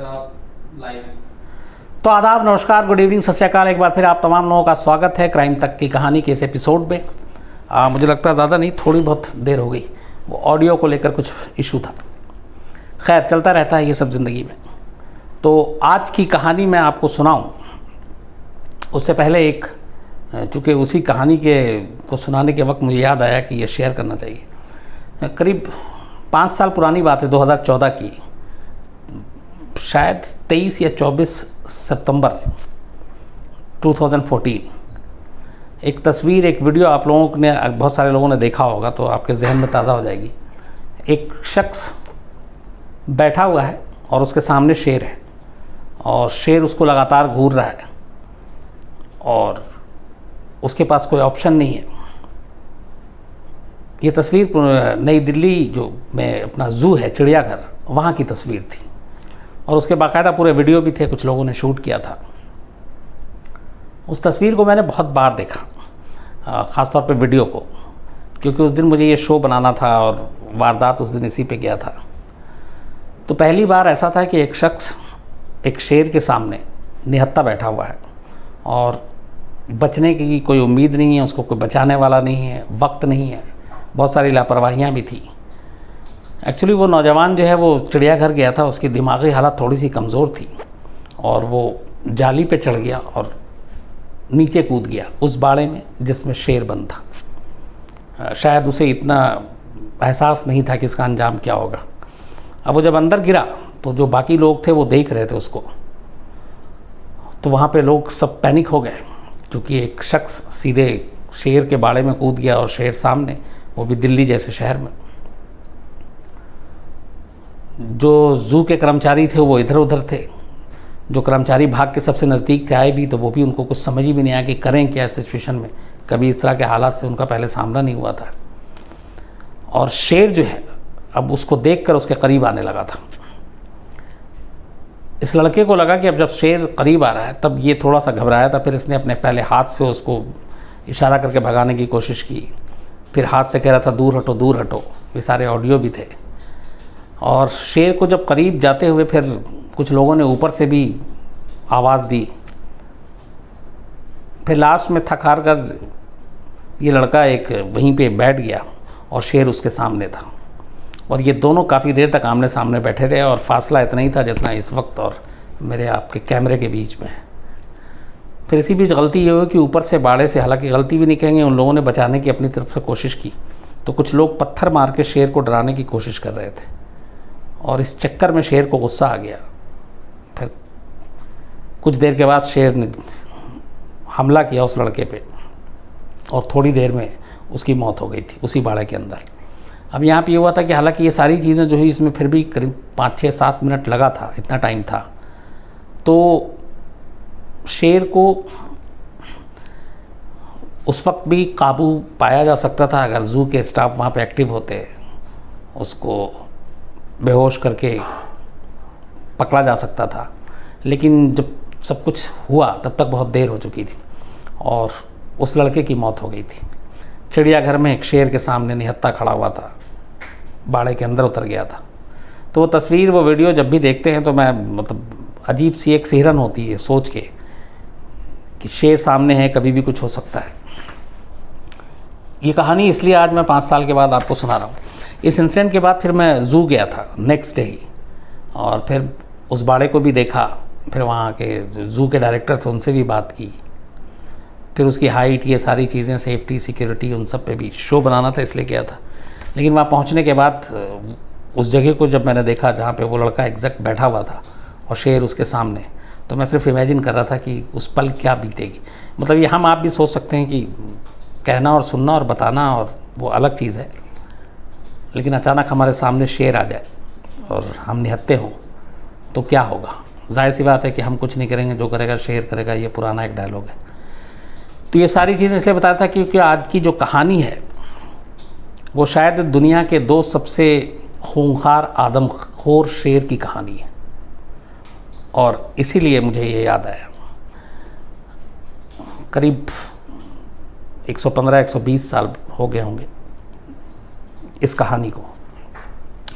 Sir आप live. तो आदाब, नमस्कार, गुड इवनिंग, सत श्री अकाल। एक बार फिर आप तमाम लोगों का स्वागत है क्राइम तक की कहानी के इस एपिसोड में। मुझे लगता है ज़्यादा नहीं, थोड़ी बहुत देर हो गई, वो ऑडियो को लेकर कुछ इशू था। खैर, चलता रहता है ये सब ज़िंदगी में। तो आज की कहानी मैं आपको सुनाऊं उससे पहले चूँकि उसी कहानी को सुनाने के वक्त मुझे याद आया कि ये शेयर करना चाहिए। करीब 5 साल पुरानी बात है, 2014 की, शायद 23 या 24 सितंबर 2014। एक तस्वीर, एक वीडियो आप लोगों ने, बहुत सारे लोगों ने देखा होगा तो आपके जहन में ताज़ा हो जाएगी। एक शख्स बैठा हुआ है और उसके सामने शेर है और शेर उसको लगातार घूर रहा है और उसके पास कोई ऑप्शन नहीं है। ये तस्वीर नई दिल्ली जो में अपना ज़ू है, चिड़ियाघर, वहाँ की तस्वीर थी और उसके बाकायदा पूरे वीडियो भी थे, कुछ लोगों ने शूट किया था। उस तस्वीर को मैंने बहुत बार देखा, ख़ास तौर पे वीडियो को, क्योंकि उस दिन मुझे ये शो बनाना था और वारदात उस दिन इसी पे गया था। तो पहली बार ऐसा था कि एक शख्स एक शेर के सामने निहत्था बैठा हुआ है और बचने की कोई उम्मीद नहीं है, उसको कोई बचाने वाला नहीं है, वक्त नहीं है, बहुत सारी लापरवाहियाँ भी थी। एक्चुअली वो नौजवान जो है वो चिड़ियाघर गया था, उसकी दिमागी हालत थोड़ी सी कमज़ोर थी और वो जाली पे चढ़ गया और नीचे कूद गया उस बाड़े में जिसमें शेर बंद था। शायद उसे इतना एहसास नहीं था कि इसका अंजाम क्या होगा। अब वो जब अंदर गिरा तो जो बाकी लोग थे वो देख रहे थे उसको, तो वहाँ पे लोग सब पैनिक हो गए, क्योंकि एक शख्स सीधे शेर के बाड़े में कूद गया और शेर सामने, वो भी दिल्ली जैसे शहर में। जो ज़ू के कर्मचारी थे वो इधर उधर थे, जो कर्मचारी भाग के सबसे नज़दीक थे, आए भी तो वो भी, उनको कुछ समझ ही भी नहीं आया कि करें क्या इस सिचुएशन में। कभी इस तरह के हालात से उनका पहले सामना नहीं हुआ था। और शेर जो है अब उसको देखकर उसके करीब आने लगा था। इस लड़के को लगा कि अब जब शेर करीब आ रहा है, तब ये थोड़ा सा घबराया था। फिर इसने अपने पहले हाथ से उसको इशारा करके भगाने की कोशिश की, फिर हाथ से कह रहा था दूर हटो दूर हटो। ये सारे ऑडियो भी थे। और शेर को जब करीब जाते हुए फिर कुछ लोगों ने ऊपर से भी आवाज़ दी। फिर लास्ट में थक हार कर ये लड़का एक वहीं पे बैठ गया और शेर उसके सामने था और ये दोनों काफ़ी देर तक आमने सामने बैठे रहे और फासला इतना ही था जितना इस वक्त और मेरे आपके कैमरे के बीच में है। फिर इसी बीच गलती ये हुई कि ऊपर से बाड़े से, हालांकि गलती भी नहीं कहेंगे, उन लोगों ने बचाने की अपनी तरफ से कोशिश की, तो कुछ लोग पत्थर मार के शेर को डराने की कोशिश कर रहे थे और इस चक्कर में शेर को गुस्सा आ गया। फिर कुछ देर के बाद शेर ने हमला किया उस लड़के पे और थोड़ी देर में उसकी मौत हो गई थी उसी बाड़े के अंदर। अब यहाँ पे ये हुआ था कि हालांकि ये सारी चीज़ें जो हुई इसमें फिर भी करीब 5-6-7 मिनट लगा था, इतना टाइम था। तो शेर को उस वक्त भी काबू पाया जा सकता था अगर ज़ू के स्टाफ वहाँ पे एक्टिव होते, उसको बेहोश करके पकड़ा जा सकता था। लेकिन जब सब कुछ हुआ तब तक बहुत देर हो चुकी थी और उस लड़के की मौत हो गई थी। चिड़ियाघर में एक शेर के सामने निहत्था खड़ा हुआ था, बाड़े के अंदर उतर गया था। तो वो तस्वीर, वो वीडियो जब भी देखते हैं तो मैं अजीब सी एक सिहरन होती है सोच के कि शेर सामने है, कभी भी कुछ हो सकता है। ये कहानी इसलिए आज मैं 5 साल के बाद आपको सुना रहा हूँ। इस इंसिडेंट के बाद फिर मैं ज़ू गया था नेक्स्ट डे ही और फिर उस बाड़े को भी देखा। फिर वहाँ के जो ज़ू के डायरेक्टर थे उनसे भी बात की। फिर उसकी हाइट, ये सारी चीज़ें, सेफ्टी, सिक्योरिटी, उन सब पे भी शो बनाना था इसलिए गया था। लेकिन वहाँ पहुँचने के बाद उस जगह को जब मैंने देखा जहाँ पे वो लड़का एग्जैक्ट बैठा हुआ था और शेर उसके सामने, तो मैं सिर्फ इमेजिन कर रहा था कि उस पल क्या बीतेगी। मतलब ये हम आप भी सोच सकते हैं कि कहना और सुनना और बताना और वो अलग चीज़ है, लेकिन अचानक हमारे सामने शेर आ जाए और हम निहत्थे हों तो क्या होगा। जाहिर सी बात है कि हम कुछ नहीं करेंगे, जो करेगा शेर करेगा, ये पुराना एक डायलॉग है। तो ये सारी चीज़ें इसलिए बताया था क्योंकि आज की जो कहानी है वो शायद दुनिया के 2 सबसे खूंखार आदमखोर शेर की कहानी है और इसीलिए मुझे ये याद आया। करीब 115-120 साल हो गए होंगे इस कहानी को,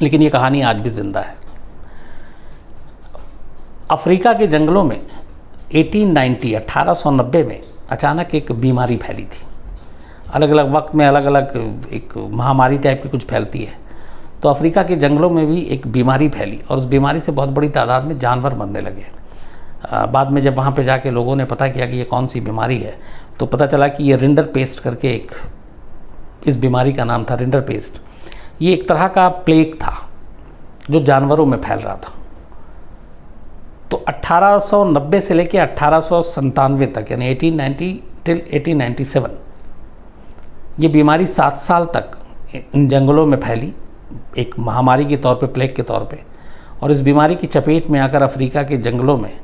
लेकिन ये कहानी आज भी ज़िंदा है। अफ्रीका के जंगलों में 1890 में अचानक एक बीमारी फैली थी। अलग अलग वक्त में अलग अलग एक महामारी टाइप की कुछ फैलती है। तो अफ्रीका के जंगलों में भी एक बीमारी फैली और उस बीमारी से बहुत बड़ी तादाद में जानवर मरने लगे। बाद में जब वहाँ पे जाके लोगों ने पता किया कि ये कौन सी बीमारी है, तो पता चला कि ये रिंडर पेस्ट करके एक इस बीमारी का नाम था रिंडर पेस्ट। ये एक तरह का प्लेग था जो जानवरों में फैल रहा था। तो 1890 से लेकर 1897 तक यानी 1890 टिल 1897 ये बीमारी 7 साल तक इन जंगलों में फैली, एक महामारी के तौर पे, प्लेग के तौर पे। और इस बीमारी की चपेट में आकर अफ्रीका के जंगलों में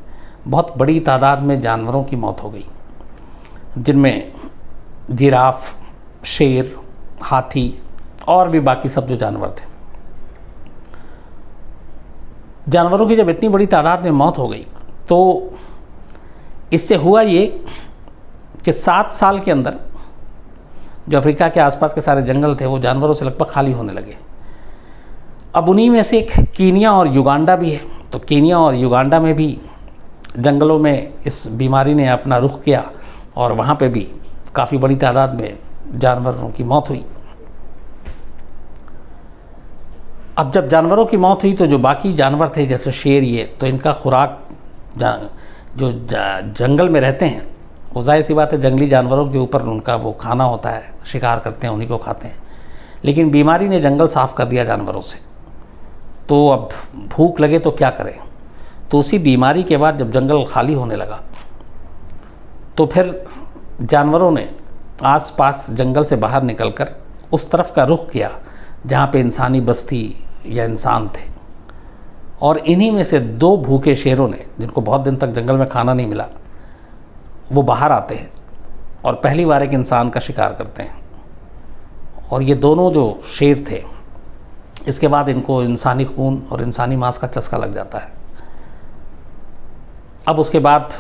बहुत बड़ी तादाद में जानवरों की मौत हो गई, जिनमें जिराफ, शेर, हाथी और भी बाकी सब जो जानवर थे। जानवरों की जब इतनी बड़ी तादाद में मौत हो गई तो इससे हुआ ये कि 7 साल के अंदर जो अफ्रीका के आसपास के सारे जंगल थे वो जानवरों से लगभग खाली होने लगे। अब उन्हीं में से एक कीनिया और युगांडा भी है। तो कीनिया और युगांडा में भी जंगलों में इस बीमारी ने अपना रुख किया और वहाँ पे भी काफ़ी बड़ी तादाद में जानवरों की मौत हुई। अब जब जानवरों की मौत हुई तो जो बाकी जानवर थे जैसे शेर, ये तो इनका खुराक जंगल में रहते हैं, वो जाहिर सी बात है जंगली जानवरों के ऊपर उनका वो खाना होता है, शिकार करते हैं, उन्हीं को खाते हैं। लेकिन बीमारी ने जंगल साफ़ कर दिया जानवरों से। तो अब भूख लगे तो क्या करें। तो उसी बीमारी के बाद जब जंगल खाली होने लगा तो फिर जानवरों ने आसपास जंगल से बाहर निकलकर उस तरफ का रुख किया जहाँ पे इंसानी बस्ती या इंसान थे। और इन्हीं में से 2 भूखे शेरों ने, जिनको बहुत दिन तक जंगल में खाना नहीं मिला, वो बाहर आते हैं और पहली बार एक इंसान का शिकार करते हैं। और ये दोनों जो शेर थे, इसके बाद इनको इंसानी खून और इंसानी मांस का चस्का लग जाता है। अब उसके बाद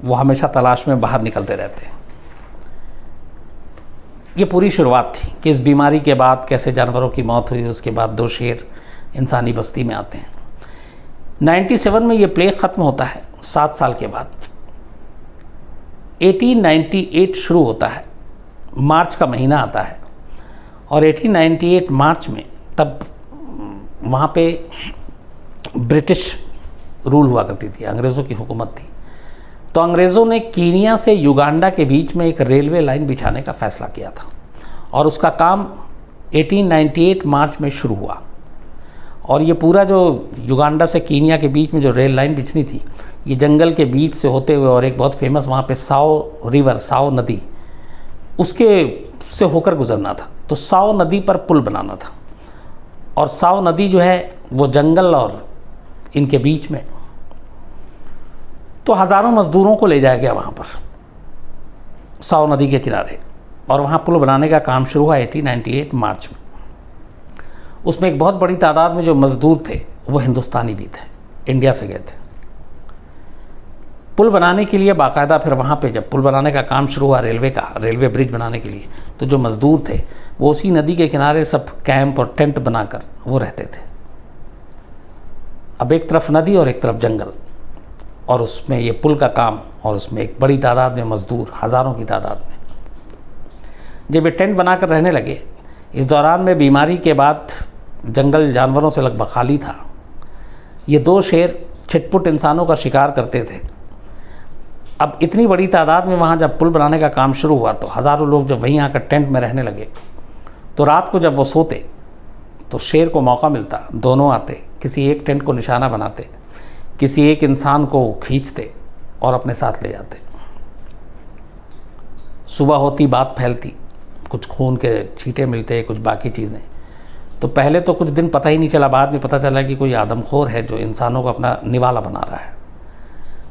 वो हमेशा तलाश में बाहर निकलते रहते हैं। ये पूरी शुरुआत थी कि इस बीमारी के बाद कैसे जानवरों की मौत हुई। उसके बाद 2 शेर इंसानी बस्ती में आते हैं। 97 में ये प्लेग ख़त्म होता है। 7 साल के बाद 1898 शुरू होता है, मार्च का महीना आता है। और 1898 मार्च में तब वहाँ पे ब्रिटिश रूल हुआ करती थी, अंग्रेज़ों की हुकूमत थी। तो अंग्रेज़ों ने कीनिया से युगांडा के बीच में एक रेलवे लाइन बिछाने का फ़ैसला किया था और उसका काम 1898 मार्च में शुरू हुआ। और ये पूरा जो युगांडा से कीनिया के बीच में जो रेल लाइन बिछनी थी, ये जंगल के बीच से होते हुए और एक बहुत फेमस वहाँ पे साओ रिवर, साओ नदी, उसके से होकर गुजरना था। तो साओ नदी पर पुल बनाना था। और साओ नदी जो है वो जंगल और इनके बीच में। तो हज़ारों मज़दूरों को ले जाया गया वहाँ पर साओ नदी के किनारे और वहाँ पुल बनाने का काम शुरू हुआ 1898 मार्च में। उसमें एक बहुत बड़ी तादाद में जो मज़दूर थे वो हिंदुस्तानी भी थे, इंडिया से गए थे। पुल बनाने के लिए बाकायदा फिर वहाँ पे जब पुल बनाने का काम शुरू हुआ रेलवे ब्रिज बनाने के लिए, तो जो मज़दूर थे वो उसी नदी के किनारे सब कैंप और टेंट बनाकर वो रहते थे। अब एक तरफ नदी और एक तरफ जंगल और उसमें ये पुल का काम और उसमें एक बड़ी तादाद में मज़दूर, हज़ारों की तादाद में। जब ये टेंट बनाकर रहने लगे, इस दौरान में बीमारी के बाद जंगल जानवरों से लगभग खाली था। ये 2 शेर छिटपुट इंसानों का शिकार करते थे। अब इतनी बड़ी तादाद में वहाँ जब पुल बनाने का काम शुरू हुआ तो हज़ारों लोग जब वहीं आकर टेंट में रहने लगे, तो रात को जब वो सोते तो शेर को मौका मिलता, दोनों आते, किसी एक टेंट को निशाना बनाते, किसी एक इंसान को खींचते और अपने साथ ले जाते। सुबह होती बात फैलती, कुछ खून के छींटे मिलते, कुछ बाकी चीज़ें। तो पहले तो कुछ दिन पता ही नहीं चला, बाद में पता चला कि कोई आदमखोर है जो इंसानों को अपना निवाला बना रहा है।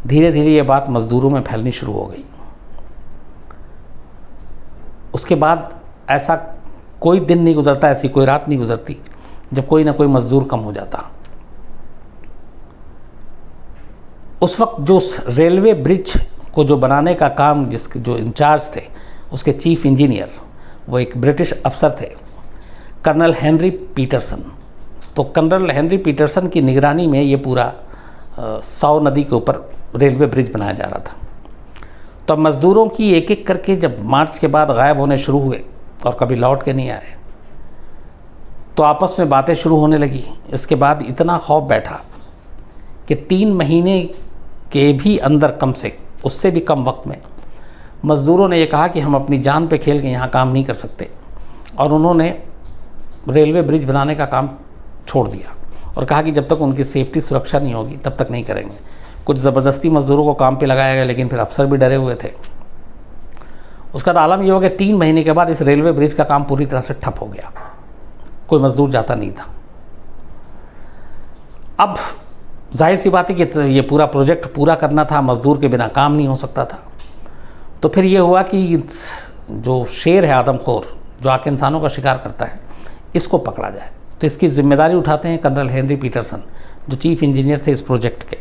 धीरे धीरे ये बात मज़दूरों में फैलनी शुरू हो गई। उसके बाद ऐसा कोई दिन नहीं गुजरता, ऐसी कोई रात नहीं गुजरती जब कोई ना कोई मज़दूर कम हो जाता। उस वक्त जो रेलवे ब्रिज को जो बनाने का काम जिसके जो इंचार्ज थे, उसके चीफ इंजीनियर वो एक ब्रिटिश अफसर थे, कर्नल हेनरी पीटरसन। तो कर्नल हेनरी पीटरसन की निगरानी में ये पूरा 100 नदी के ऊपर रेलवे ब्रिज बनाया जा रहा था। तो मज़दूरों की एक एक करके जब मार्च के बाद गायब होने शुरू हुए और कभी लौट के नहीं आए, तो आपस में बातें शुरू होने लगी। इसके बाद इतना खौफ बैठा कि 3 महीने के भी अंदर, कम से उससे भी कम वक्त में, मज़दूरों ने ये कहा कि हम अपनी जान पे खेल के यहाँ काम नहीं कर सकते, और उन्होंने रेलवे ब्रिज बनाने का काम छोड़ दिया और कहा कि जब तक उनकी सेफ्टी सुरक्षा नहीं होगी तब तक नहीं करेंगे। कुछ ज़बरदस्ती मज़दूरों को काम पे लगाया गया, लेकिन फिर अफसर भी डरे हुए थे। उसका तो आलम ये हो गया 3 महीने के बाद इस रेलवे ब्रिज का काम पूरी तरह से ठप हो गया, कोई मज़दूर जाता नहीं था। अब जाहिर सी बात है कि ये पूरा प्रोजेक्ट पूरा करना था, मज़दूर के बिना काम नहीं हो सकता था। तो फिर ये हुआ कि जो शेर है आदमखोर, जो आके इंसानों का शिकार करता है, इसको पकड़ा जाए। तो इसकी जिम्मेदारी उठाते हैं कर्नल हेनरी पीटरसन, जो चीफ इंजीनियर थे इस प्रोजेक्ट के।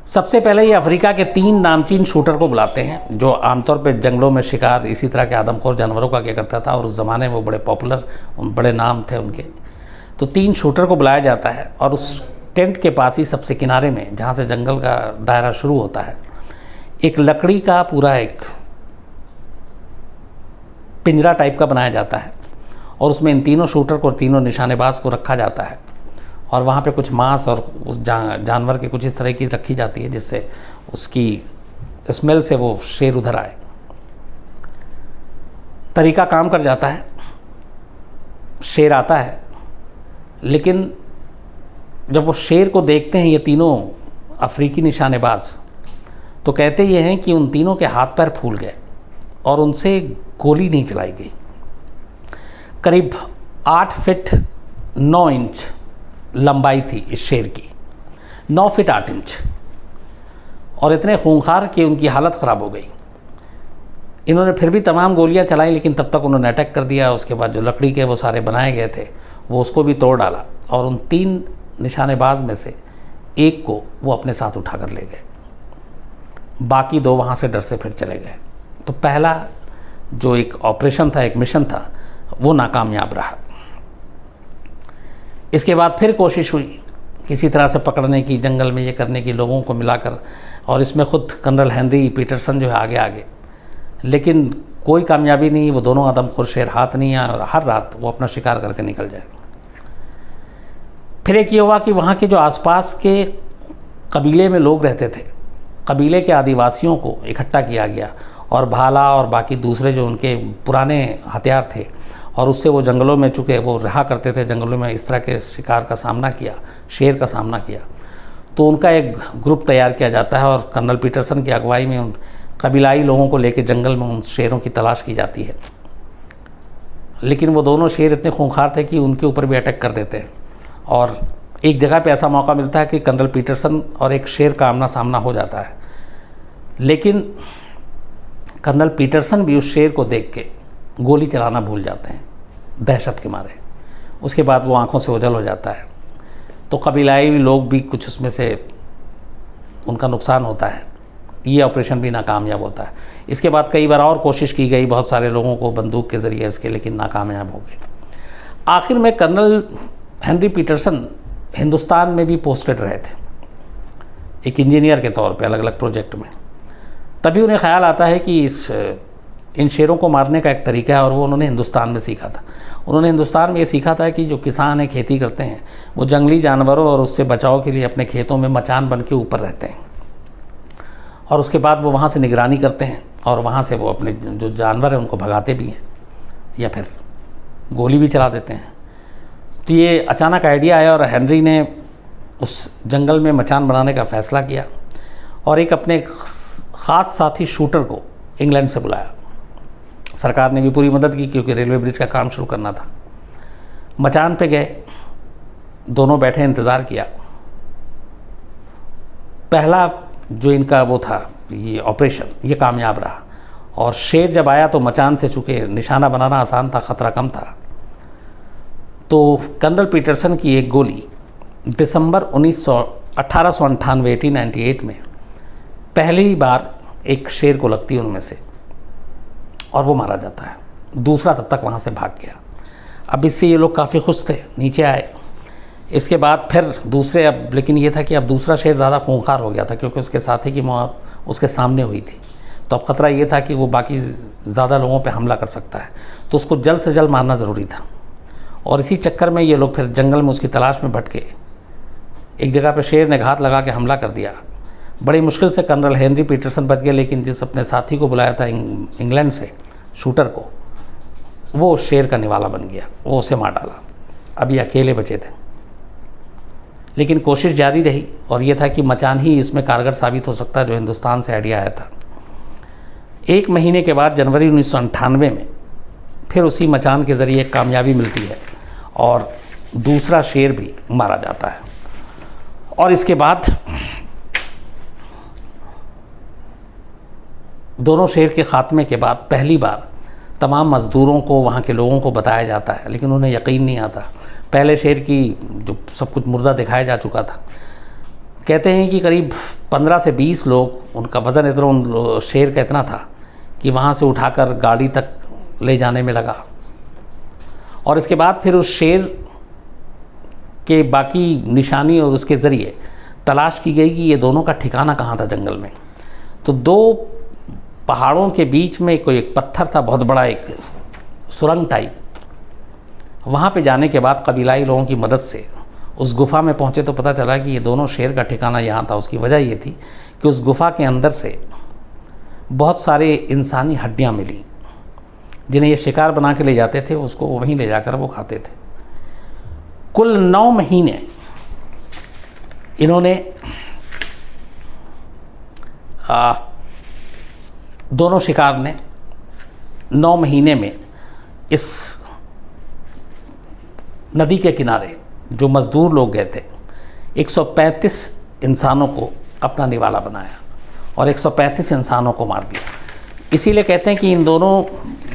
सबसे पहले ये अफ्रीका के 3 नामचीन शूटर को बुलाते हैं, जो आमतौर पे जंगलों में शिकार इसी तरह के आदमखोर जानवरों का किया करता था, और उस ज़माने में वो बड़े पॉपुलर, बड़े नाम थे उनके। तो 3 शूटर को बुलाया जाता है, और उस टेंट के पास ही सबसे किनारे में, जहाँ से जंगल का दायरा शुरू होता है, एक लकड़ी का पूरा एक पिंजरा टाइप का बनाया जाता है, और उसमें इन 3 शूटर को, 3 निशानेबाज को रखा जाता है। और वहाँ पे कुछ मांस और उस जानवर के कुछ इस तरह की रखी जाती है, जिससे उसकी स्मेल से वो शेर उधर आए। तरीका काम कर जाता है, शेर आता है, लेकिन जब वो शेर को देखते हैं ये 3 अफ्रीकी निशानेबाज, तो कहते ये हैं कि उन 3 के हाथ पैर फूल गए और उनसे गोली नहीं चलाई गई। करीब 8 फीट 9 इंच लंबाई थी इस शेर की, 9 फीट 8 इंच, और इतने खूंखार कि उनकी हालत ख़राब हो गई। इन्होंने फिर भी तमाम गोलियां चलाई, लेकिन तब तक उन्होंने अटैक कर दिया। उसके बाद जो लकड़ी के वो सारे बनाए गए थे, वो उसको भी तोड़ डाला, और उन 3 निशानेबाज में से एक को वो अपने साथ उठा कर ले गए। बाकी 2 वहाँ से डर से फिर चले गए। तो पहला जो एक ऑपरेशन था, एक मिशन था, वो नाकामयाब रहा। इसके बाद फिर कोशिश हुई किसी तरह से पकड़ने की, जंगल में ये करने की, लोगों को मिलाकर, और इसमें ख़ुद कर्नल हेनरी पीटरसन जो है आगे आगे, लेकिन कोई कामयाबी नहीं। वो दोनों आदमखोर शेर हाथ नहीं आए, और हर रात वो अपना शिकार करके निकल जाए। फिर एक ये हुआ कि वहाँ के जो आसपास के कबीले में लोग रहते थे, कबीले के आदिवासियों को इकट्ठा किया गया, और भाला और बाकी दूसरे जो उनके पुराने हथियार थे, और उससे वो जंगलों में, चूँकि वो रहा करते थे जंगलों में, इस तरह के शिकार का सामना किया, शेर का सामना किया, तो उनका एक ग्रुप तैयार किया जाता है, और कर्नल पीटरसन की अगुवाई में उन कबीलाई लोगों को लेकर जंगल में उन शेरों की तलाश की जाती है। लेकिन वो दोनों शेर इतने खूंखार थे कि उनके ऊपर भी अटैक कर देते हैं, और एक जगह पे ऐसा मौका मिलता है कि कर्नल पीटरसन और एक शेर का आमना सामना हो जाता है। लेकिन कर्नल पीटरसन भी उस शेर को देख के गोली चलाना भूल जाते हैं दहशत के मारे। उसके बाद वो आंखों से ओझल हो जाता है। तो कबीलाई लोग भी कुछ उसमें से उनका नुकसान होता है। ये ऑपरेशन भी नाकामयाब होता है। इसके बाद कई बार और कोशिश की गई बहुत सारे लोगों को बंदूक के ज़रिए इसके, लेकिन नाकामयाब हो गए। आखिर में कर्नल हेनरी पीटरसन हिंदुस्तान में भी पोस्टेड रहे थे एक इंजीनियर के तौर पे अलग अलग प्रोजेक्ट में। तभी उन्हें ख्याल आता है कि इन शेरों को मारने का एक तरीका है, और वो उन्होंने हिंदुस्तान में सीखा था। उन्होंने हिंदुस्तान में ये सीखा था कि जो किसान हैं, खेती करते हैं, वो जंगली जानवरों और उससे बचाव के लिए अपने खेतों में मचान बन के ऊपर रहते हैं, और उसके बाद वो वहाँ से निगरानी करते हैं, और वहाँ से वो अपने जो जानवर हैं उनको भगाते भी हैं, या फिर गोली भी चला देते हैं। तो ये अचानक आइडिया आया, और हेनरी ने उस जंगल में मचान बनाने का फ़ैसला किया, और एक अपने ख़ास साथी शूटर को इंग्लैंड से बुलाया। सरकार ने भी पूरी मदद की, क्योंकि रेलवे ब्रिज का काम शुरू करना था। मचान पे गए, दोनों बैठे, इंतज़ार किया। पहला जो इनका वो था, ये ऑपरेशन, ये कामयाब रहा, और शेर जब आया तो मचान से, चूँकि निशाना बनाना आसान था, ख़तरा कम था, तो कर्नल पीटरसन की एक गोली दिसंबर 1898 में पहली बार एक शेर को लगती है उनमें से, और वो मारा जाता है। दूसरा तब तक वहाँ से भाग गया। अब इससे ये लोग काफ़ी खुश थे। नीचे आए, इसके बाद फिर दूसरे, अब लेकिन ये था कि अब दूसरा शेर ज़्यादा खूंखार हो गया था क्योंकि उसके साथी की मौत उसके सामने हुई थी। तो अब ख़तरा ये था कि वो बाकी ज़्यादा लोगों पे हमला कर सकता है, तो उसको जल्द से जल्द मारना ज़रूरी था। और इसी चक्कर में ये लोग फिर जंगल में उसकी तलाश में भटके। एक जगह पे शेर ने घात लगा के हमला कर दिया। बड़ी मुश्किल से कर्नल हेनरी पीटरसन बच गए, लेकिन जिस अपने साथी को बुलाया था इंग्लैंड से, शूटर को, वो शेर का निवाला बन गया, वो उसे मार डाला। अभी अकेले बचे थे, लेकिन कोशिश जारी रही और ये था कि मचान ही इसमें कारगर साबित हो सकता है जो हिंदुस्तान से आइडिया आया था। 1 महीने के बाद जनवरी 1998 में फिर उसी मचान के ज़रिए कामयाबी मिलती है और दूसरा शेर भी मारा जाता है। और इसके बाद दोनों शेर के ख़ात्मे के बाद पहली बार तमाम मज़दूरों को, वहाँ के लोगों को बताया जाता है, लेकिन उन्हें यकीन नहीं आता। पहले शेर की जो सब कुछ मुर्दा दिखाया जा चुका था। कहते हैं कि करीब 15 से 20 लोग, उनका वज़न इतना उन शेर का इतना था कि वहाँ से उठाकर गाड़ी तक ले जाने में लगा। और इसके बाद फिर उस शेर के बाकी निशानी और उसके ज़रिए तलाश की गई कि ये दोनों का ठिकाना कहाँ था जंगल में। तो 2 पहाड़ों के बीच में कोई एक पत्थर था, बहुत बड़ा, एक सुरंग टाइप। वहाँ पे जाने के बाद कबीलाई लोगों की मदद से उस गुफ़ा में पहुँचे तो पता चला कि ये दोनों शेर का ठिकाना यहाँ था। उसकी वजह ये थी कि उस गुफ़ा के अंदर से बहुत सारे इंसानी हड्डियाँ मिली, जिन्हें ये शिकार बना के ले जाते थे, उसको वहीं ले जाकर वो खाते थे। कुल 9 महीने इन्होंने दोनों शिकार ने 9 महीने में इस नदी के किनारे जो मज़दूर लोग गए थे 135 इंसानों को अपना निवाला बनाया और 135 इंसानों को मार दिया। इसीलिए कहते हैं कि इन दोनों,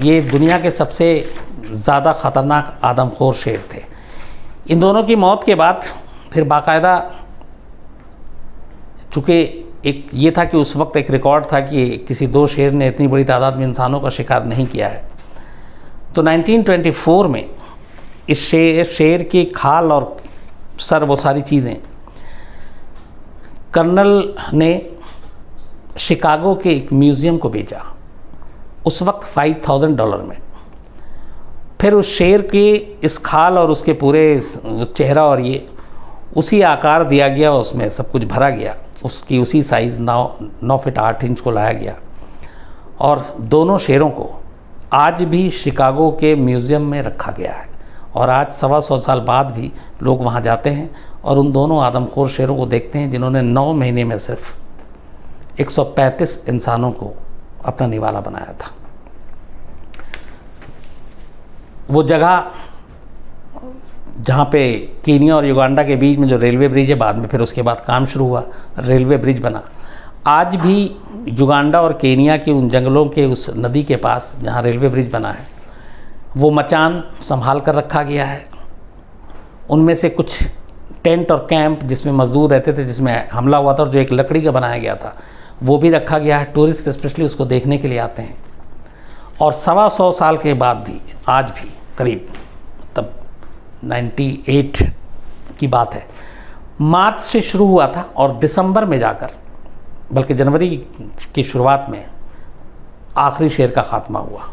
ये दुनिया के सबसे ज़्यादा ख़तरनाक आदमखोर शेर थे। इन दोनों की मौत के बाद फिर बाकायदा, चूँकि एक ये था कि उस वक्त एक रिकॉर्ड था कि किसी 2 शेर ने इतनी बड़ी तादाद में इंसानों का शिकार नहीं किया है, तो 1924 में इस शेर की खाल और सर, वो सारी चीज़ें कर्नल ने शिकागो के एक म्यूज़ियम को बेचा, उस वक्त $5,000 में। फिर उस शेर के इस खाल और उसके पूरे चेहरा और ये उसी आकार दिया गया, उसमें सब कुछ भरा गया, उसकी उसी साइज़ 9 फीट 8 इंच को लाया गया। और दोनों शेरों को आज भी शिकागो के म्यूज़ियम में रखा गया है और आज 125 साल बाद भी लोग वहाँ जाते हैं और उन दोनों आदमखोर शेरों को देखते हैं जिन्होंने 9 महीने में सिर्फ 135 इंसानों को अपना निवाला बनाया था। वो जगह जहाँ पे कीनिया और युगांडा के बीच में जो रेलवे ब्रिज है, बाद में फिर उसके बाद काम शुरू हुआ, रेलवे ब्रिज बना। आज भी युगांडा और केनिया के उन जंगलों के उस नदी के पास जहाँ रेलवे ब्रिज बना है, वो मचान संभाल कर रखा गया है। उनमें से कुछ टेंट और कैंप जिसमें मजदूर रहते थे, जिसमें हमला हुआ था और जो एक लकड़ी का बनाया गया था, वो भी रखा गया है। टूरिस्ट स्पेशली उसको देखने के लिए आते हैं। और 125 साल के बाद भी, आज भी करीब, तब 98 की बात है, मार्च से शुरू हुआ था और दिसंबर में जाकर, बल्कि जनवरी की शुरुआत में, आखिरी शेर का खात्मा हुआ।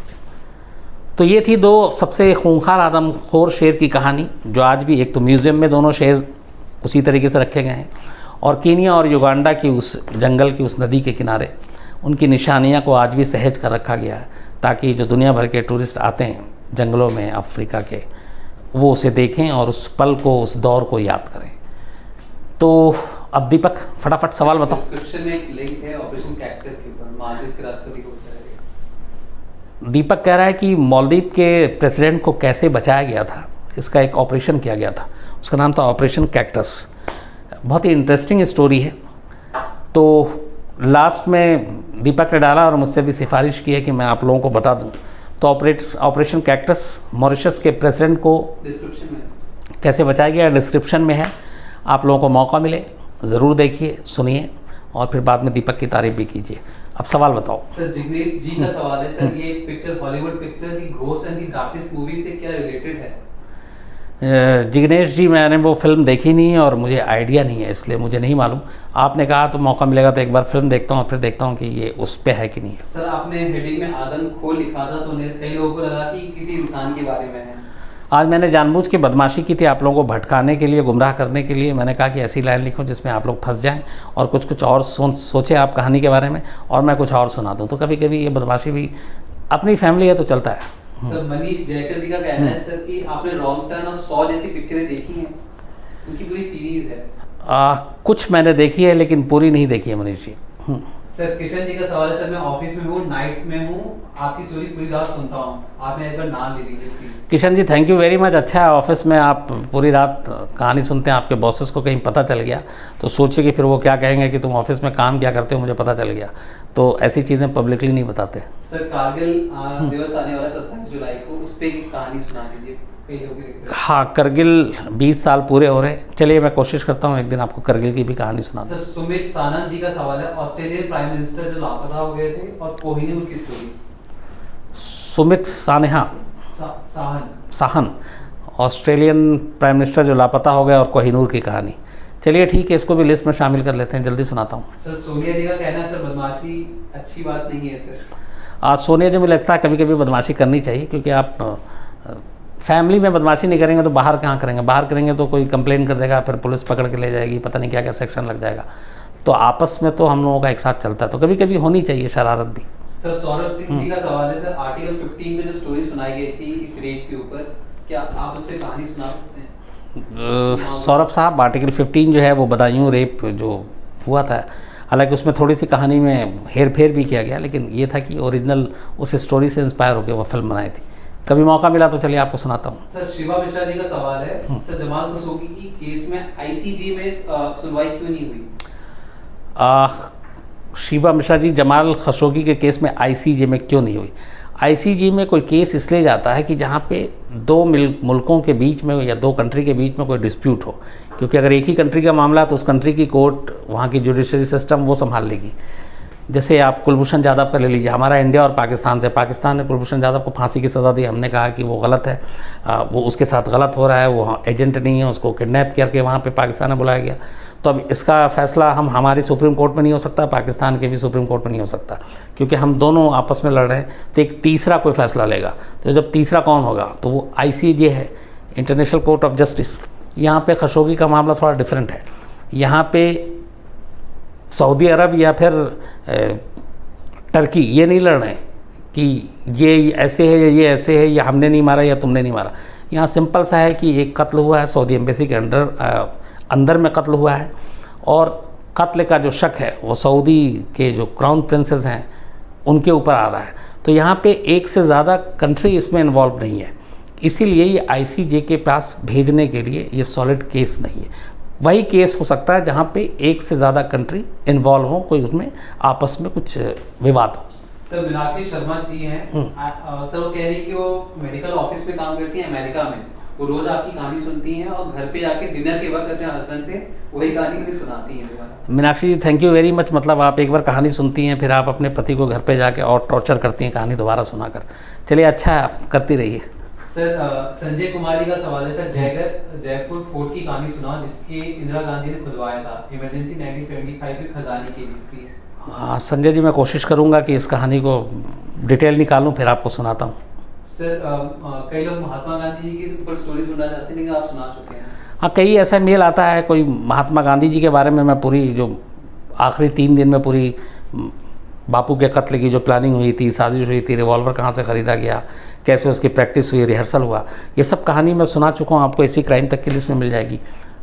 तो ये थी 2 सबसे खूंखार आदमखोर शेर की कहानी, जो आज भी, एक तो म्यूज़ियम में दोनों शेर उसी तरीके से रखे गए हैं, और कीनिया और युगांडा की उस जंगल की उस नदी के किनारे उनकी निशानियां को आज भी सहेज कर रखा गया है, ताकि जो दुनिया भर के टूरिस्ट आते हैं जंगलों में अफ्रीका के, वो उसे देखें और उस पल को, उस दौर को याद करें। तो अब दीपक, फटाफट सवाल बताओ। डिस्क्रिप्शन में एक लिंक है ऑपरेशन कैक्टस के ऊपर, मालदीव के राष्ट्रपति को बचाया। दीपक कह रहा है कि मालदीव के प्रेसिडेंट को कैसे बचाया गया था, इसका एक ऑपरेशन किया गया था, उसका नाम था ऑपरेशन कैक्टस। बहुत ही इंटरेस्टिंग स्टोरी है। तो लास्ट में दीपक ने डाला और मुझसे भी सिफारिश की है कि मैं आप लोगों को बता दूं। तो ऑपरेशन कैक्टस मॉरिशस के प्रेसिडेंट को डिस्क्रिप्शन में कैसे बचाया गया, डिस्क्रिप्शन में है। आप लोगों को मौका मिले ज़रूर देखिए, सुनिए और फिर बाद में दीपक की तारीफ भी कीजिए। अब सवाल बताओ। सर, जिग्नेश जी का सवाल है, सर ये picture, Hollywood picture the ghost and the darkest movie से क्या रिलेटेड है? जिग्नेश जी, मैंने वो फिल्म देखी नहीं है और मुझे आइडिया नहीं है, इसलिए मुझे नहीं मालूम। आपने कहा तो मौका मिलेगा तो एक बार फिल्म देखता हूँ, फिर देखता हूँ कि ये उस पे है कि नहीं है। सर आपने हेडिंग में आदम खो लिखा था, तो कई लोगों को लगा कि किसी इंसान के बारे में है। आज मैंने जानबूझ के बदमाशी की थी आप लोगों को भटकाने के लिए, गुमराह करने के लिए। मैंने कहा कि ऐसी लाइन लिखो जिसमें आप लोग फंस जाएं और कुछ और सोचें आप कहानी के बारे में, और मैं कुछ और सुना दूं। तो कभी कभी ये बदमाशी भी, अपनी फैमिली है तो चलता है। सर मनीष जयकर जी का कहना है सर कि आपने रॉन्ग टर्न और 100 जैसी पिक्चरें देखी हैं, उनकी पूरी सीरीज है। कुछ मैंने देखी है लेकिन पूरी नहीं देखी है मनीष जी। सर किशन जी का सवाल है, सर मैं ऑफिस में हूँ, नाइट में हूँ, आपकी स्टोरी पूरी रात सुनता हूँ, आप मेरा एक बार नाम ले लीजिए please. Kishan ji thank you very much. अच्छा है ऑफिस में आप पूरी रात कहानी सुनते हैं, आपके बॉसेस को कहीं पता चल गया तो सोचिए कि फिर वो क्या कहेंगे कि तुम ऑफिस में काम क्या करते हो, मुझे पता चल गया। तो ऐसी चीज़ें पब्लिकली नहीं बताते। सर कारगिल दिवस आने वाला 27 जुलाई को, उस पर एक कहानी सुना दीजिए, कई लोग देख रहे हैं। हाँ, करगिल 20 साल पूरे हो रहे हैं। चलिए मैं कोशिश करता हूँ एक दिन आपको करगिल की भी कहानी सुना दूँ। सर सुमित सानंद जी का सवाल है, ऑस्ट्रेलियन प्राइम मिनिस्टर जो लापता हो गए थे और कोहिनूर की स्टोरी। सुमित सानेहा साहन, ऑस्ट्रेलियन प्राइम मिनिस्टर जो लापता हो गया और कोहिनूर की कहानी। चलिए ठीक है, इसको भी लिस्ट में शामिल कर लेते हैं, जल्दी सुनाता हूँ। सर सोनिया जी का कहना है सर बदमाशी अच्छी बात नहीं है सर। आज सोनिया जी, मुझे लगता है कभी कभी बदमाशी करनी चाहिए, क्योंकि आप फैमिली में बदमाशी नहीं करेंगे तो बाहर कहाँ करेंगे। बाहर करेंगे तो कोई कंप्लेंट कर देगा, फिर पुलिस पकड़ के ले जाएगी, पता नहीं क्या क्या सेक्शन लग जाएगा। तो आपस में तो हम लोगों का एक साथ चलता है, तो कभी कभी होनी चाहिए शरारत भी। सर सौरभ सिंह जी का सवाल है, सर आर्टिकल 15 में जो स्टोरी सुनाई गई थी रेप के ऊपर, क्या आप उस पर कहानी सुना सकते हैं? सौरभ साहब, आर्टिकल 15 जो है वो बदायूं रेप जो हुआ था, हालांकि उसमें थोड़ी सी कहानी में हेर फेर भी किया गया, लेकिन ये था कि ओरिजिनल उस स्टोरी से इंस्पायर होकर वो फिल्म बनाई थी। कभी मौका मिला तो चलिए आपको सुनाता हूँ। सर शिवा मिश्रा जी का सवाल है, सर जमाल खशोगी की केस में आईसीजे में सुनवाई क्यों नहीं हुई? शिवा मिश्रा जी, जमाल खशोगी के केस में आईसीजे में क्यों नहीं हुई? आईसीजे में कोई केस इसलिए जाता है कि जहाँ पे दो मुल्कों के बीच में या दो कंट्री के बीच में कोई डिस्प्यूट हो, क्योंकि अगर एक ही कंट्री का मामला है तो उस कंट्री की कोर्ट, वहाँ की जुडिशरी सिस्टम वो संभाल लेगी। जैसे आप कुलभूषण यादव का ले लीजिए, हमारा इंडिया और पाकिस्तान से, पाकिस्तान ने कुलभूषण यादव को फांसी की सज़ा दी, हमने कहा कि वो गलत है, वो उसके साथ गलत हो रहा है, वो एजेंट नहीं है, उसको किडनैप करके वहाँ पे पाकिस्तान में बुलाया गया। तो अब इसका फैसला हमारी सुप्रीम कोर्ट में नहीं हो सकता, पाकिस्तान के भी सुप्रीम कोर्ट में नहीं हो सकता, क्योंकि हम दोनों आपस में लड़ रहे हैं। तो एक तीसरा कोई फैसला लेगा, तो जब तीसरा कौन होगा तो वो आईसीजे है, इंटरनेशनल कोर्ट ऑफ जस्टिस। यहाँ पे खशोगी का मामला थोड़ा डिफरेंट है। यहाँ पे सऊदी अरब या फिर टर्की ये नहीं लड़ रहे हैं कि ये ऐसे है या ये ऐसे है, या हमने नहीं मारा या तुमने नहीं मारा। यहाँ सिंपल सा है कि एक कत्ल हुआ है, सऊदी एम्बेसी के अंदर में कत्ल हुआ है, और कत्ल का जो शक है वो सऊदी के जो क्राउन प्रिंसेस हैं उनके ऊपर आ रहा है। तो यहाँ पे एक से ज़्यादा कंट्री इसमें इन्वॉल्व नहीं है, इसीलिए ये आईसीजे के पास भेजने के लिए ये सॉलिड केस नहीं है। वही केस हो सकता है जहाँ पे एक से ज़्यादा कंट्री इन्वॉल्व हो, कोई उसमें आपस में कुछ विवाद हो। सर मीनाक्षी शर्मा जी हैं, सर वो कह रही कि वो मेडिकल ऑफिस में काम करती हैं अमेरिका में, वो रोज आपकी कहानी सुनती हैं और घर पे जाके डिनर के वक्त अपने हस्बैंड से वही कहानी भी सुनाती हैं दोबारा। मीनाक्षी जी थैंक यू वेरी मच। मतलब आप एक बार कहानी सुनती हैं, फिर आप अपने पति को घर पे जाके और टॉर्चर करती हैं कहानी दोबारा सुनाकर। चलिए अच्छा है, आप करती रहिए। सर संजय कुमार जी का सवाल है, सर जयपुर फोर्ट की कहानी सुनाओ जिसके इंदिरा गांधी ने खुलवाया था इमरजेंसी 1975 के खजाने के लिए, प्लीज़। हाँ संजय जी, मैं कोशिश करूँगा कि इस कहानी को डिटेल निकालूँ, फिर आपको सुनाता हूँ। सर कई लोग महात्मा गांधी जी के ऊपर स्टोरी सुनना चाहते हैं, लेकिन आप सुना चुके हैं। हाँ, कई ऐसा मेल आता है, कोई महात्मा गांधी जी के बारे में मैं पूरी जो आखिरी 3 दिन में पूरी बापू के कत्ल की जो प्लानिंग हुई थी, साजिश हुई थी, रिवॉल्वर कहाँ से ख़रीदा गया, कैसे उसकी प्रैक्टिस हुई, रिहर्सल हुआ, ये सब कहानी मैं सुना चुका हूँ। आपको इसी क्राइम तक की लिस्ट में मिल जाएगी।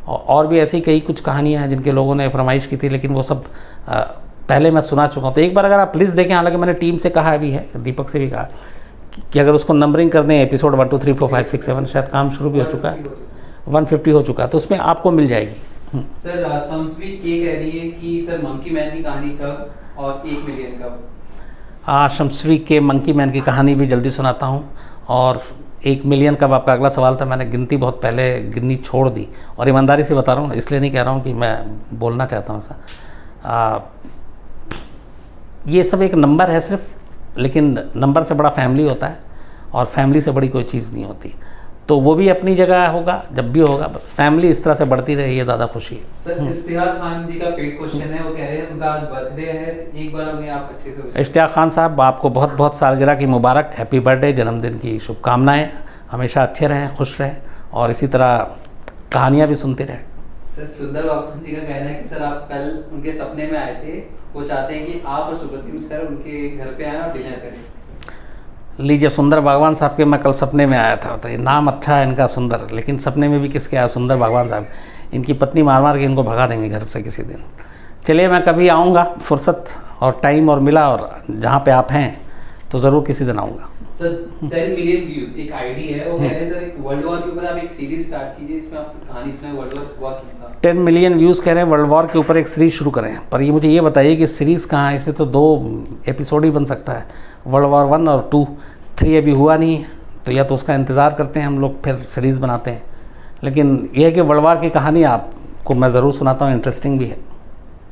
और भी ऐसी कई कुछ कहानियाँ हैं जिनके लोगों ने फरमाइश की थी, लेकिन वो सब पहले मैं सुना चुका हूँ। तो एक बार अगर आप लिस्ट देखें, हालांकि मैंने टीम से कहा भी है, दीपक से भी कहा कि अगर उसको नंबरिंग कर दें, एपिसोड 1 2 3 4 5 6 7, शायद काम शुरू भी हो चुका है, 150 हो चुका है, तो उसमें आपको मिल जाएगी। सर समस्वी के कह रही है कि सर मंकी मैन की कहानी कब और 1 मिलियन कब? हाँ, शमस्वी के मंकी मैन की कहानी भी जल्दी सुनाता हूँ। और 1 मिलियन कब आपका अगला सवाल था, मैंने गिनती बहुत पहले गिननी छोड़ दी, और ईमानदारी से बता रहा हूँ, इसलिए नहीं कह रहा हूँ कि मैं बोलना चाहता हूँ ऐसा। ये सब एक नंबर है सिर्फ, लेकिन नंबर से बड़ा फैमिली होता है, और फैमिली से बड़ी कोई चीज़ नहीं होती। तो वो भी अपनी जगह होगा, जब भी होगा। बस फैमिली इस तरह से बढ़ती रही है, ज़्यादा खुशी है। सर इश्तियाक खान जी का पेड क्वेश्चन है, वो कह रहे हैं उनका आज बर्थडे है, तो एक बार उन्हें आप अच्छे से wish इश्तियाक खान साहब, आपको बहुत बहुत सालगिरह की मुबारक, हैप्पी बर्थडे, जन्मदिन की शुभकामनाएं। हमेशा अच्छे रहें, खुश रहें और इसी तरह कहानियाँ भी सुनते रहें। सर सुंदर बाबू जी का कहना है कि सर आप कल उनके सपने में आए थे, वो चाहते हैं कि आप और सुप्रतिम सर उनके घर पे आए और डिनर करें। लीजिए, सुंदर बागवान साहब के मैं कल सपने में आया था। बताइए, नाम अच्छा है इनका सुंदर, लेकिन सपने में भी किसके आया? सुंदर बागवान साहब। इनकी पत्नी मार मार के इनको भगा देंगे घर से किसी दिन। चलिए, मैं कभी आऊँगा, फुर्सत और टाइम और मिला और जहाँ पे आप हैं तो ज़रूर किसी दिन आऊँगा। सर 10 मिलियन व्यूज एक आईडी है, वो कह रहे हैं सर एक वर्ल्ड वॉर के ऊपर आप एक सीरीज स्टार्ट कीजिए, इसमें आप कहानी सुनाए वर्ल्ड वॉर हुआ क्यों था। 10 मिलियन व्यूज़ कह रहे हैं, वर्ल्ड वॉर के ऊपर एक सीरीज़ शुरू करें। पर ये मुझे ये बताइए कि सीरीज़ कहाँ है? इसमें तो 2 एपिसोड ही बन सकता है, वर्ल्ड वॉर 1 और 2, 3 अभी हुआ नहीं है। तो या तो उसका इंतज़ार करते हैं हम लोग, फिर सीरीज़ बनाते हैं। लेकिन यह है कि वर्ल्ड वॉर की कहानी आपको मैं ज़रूर सुनाता हूँ, इंटरेस्टिंग भी है।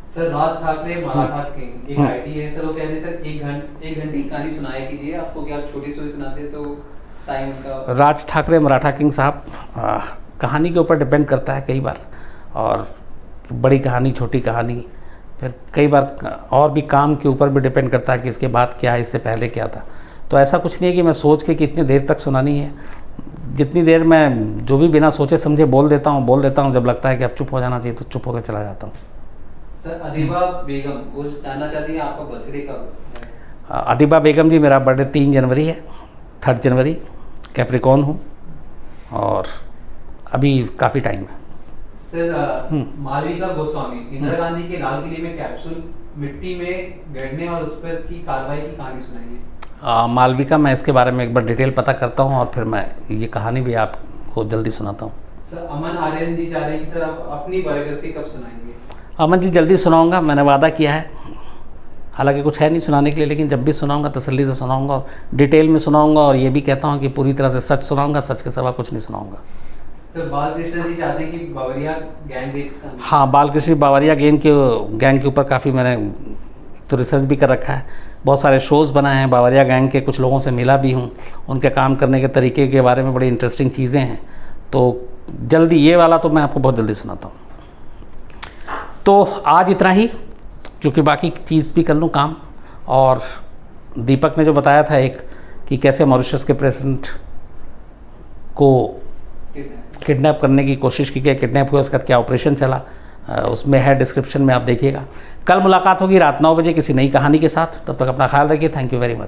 सर राज ठाकरे मराठा किंग एक आईडी है, सर वो कह रहे हैं सर एक घंटे की कहानी सुनाया कीजिए, आपको क्या आप छोटी स्टोरी सुनाते तो टाइम का। राज ठाकरे मराठा किंग साहब, कहानी के ऊपर डिपेंड करता है कई बार, और बड़ी कहानी, छोटी कहानी, फिर कई बार और भी काम के ऊपर भी डिपेंड करता है कि इसके बाद क्या है, इससे पहले क्या था। तो ऐसा कुछ नहीं है कि मैं सोच के कि इतनी देर तक सुनानी है। जितनी देर मैं जो भी बिना सोचे समझे बोल देता हूँ। जब लगता है कि अब चुप हो जाना चाहिए तो चुप होकर चला जाता हूँ। सर अदीबा बेगम वो जानना चाहती है आपका बर्थडे कब है। अदीबा बेगम जी, मेरा बर्थडे 3 जनवरी है, 3 जनवरी, कैप्रिकॉर्न हूँ और अभी काफ़ी टाइम है। सर मालविका गोस्वामी, इंदिरा गांधी के लाल किले में कैप्सूल मिट्टी में गड़ने और उस पर की कार्रवाई की कहानी सुनाइए। मालविका, मैं इसके बारे में एक बार डिटेल पता करता हूँ और फिर मैं ये कहानी भी आपको जल्दी सुनाता हूँ। सर अमन आर्यन जी चाह रहे हैं कि सर आप अपनी बायोग्राफी कब सुनाएंगे। अमन जी, जल्दी सुनाऊंगा, मैंने वादा किया है। हालांकि कुछ है नहीं सुनाने के लिए, लेकिन जब भी सुनाऊंगा तसल्ली से सुनाऊंगा और डिटेल में सुनाऊंगा, और ये भी कहता हूँ कि पूरी तरह से सच सुनाऊंगा, सच के सिवा कुछ नहीं सुनाऊंगा। सर बालकृष्ण जी चाहते हैं कि बावरिया गैंग एक। हाँ, बालकृष्ण बावरिया गैंग के ऊपर काफ़ी मैंने तो रिसर्च भी कर रखा है, बहुत सारे शोज़ बनाए हैं। बावरिया गैंग के कुछ लोगों से मिला भी हूँ, उनके काम करने के तरीके के बारे में बड़ी इंटरेस्टिंग चीज़ें हैं। तो जल्दी ये वाला तो मैं आपको बहुत जल्दी सुनाता हूँ। तो आज इतना ही, क्योंकि बाकी चीज़ भी कर लूँ काम। और दीपक ने जो बताया था एक कि कैसे मॉरिशस के प्रेसिडेंट को किडनैप करने की कोशिश की गई, किडनैप हुआ, उसके बाद क्या ऑपरेशन चला, उसमें है डिस्क्रिप्शन में, आप देखिएगा। कल मुलाकात होगी रात 9 बजे किसी नई कहानी के साथ। तब तक अपना ख्याल रखिए। Thank you very much.